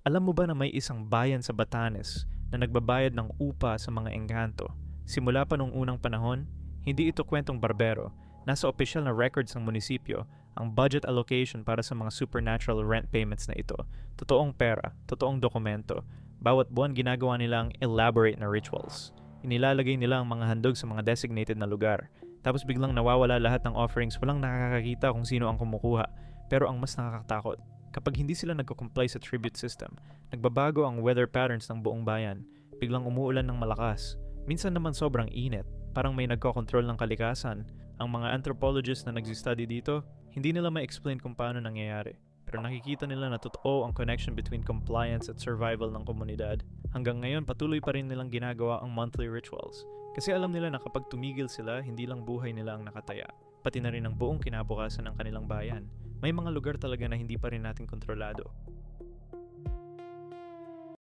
Alam mo ba na may isang bayan sa Batanes na nagbabayad ng upa sa mga engkanto? Simula pa nung unang panahon, hindi ito kwentong barbero. Nasa opisyal na records ng munisipyo ang budget allocation para sa mga supernatural rent payments na ito. Totoong pera, totoong dokumento. Bawat buwan ginagawa nila ang elaborate na rituals. Inilalagay nila ang mga handog sa mga designated na lugar. Tapos biglang nawawala lahat ng offerings, walang nakakakita kung sino ang kumukuha. Pero ang mas nakakatakot, kapag hindi sila nagko-comply sa tribute system, nagbabago ang weather patterns ng buong bayan. Biglang umuulan ng malakas. Minsan naman sobrang init, parang may nagko-control ng kalikasan. Ang mga anthropologists na nagsistudy dito, hindi nila ma-explain kung paano nangyayari. Pero nakikita nila na totoo ang connection between compliance at survival ng komunidad. Hanggang ngayon, patuloy pa rin nilang ginagawa ang monthly rituals. Kasi alam nila na kapag tumigil sila, hindi lang buhay nila ang nakataya, pati na rin ang buong kinabukasan ng kanilang bayan. May mga lugar talaga na hindi pa rin natin kontrolado.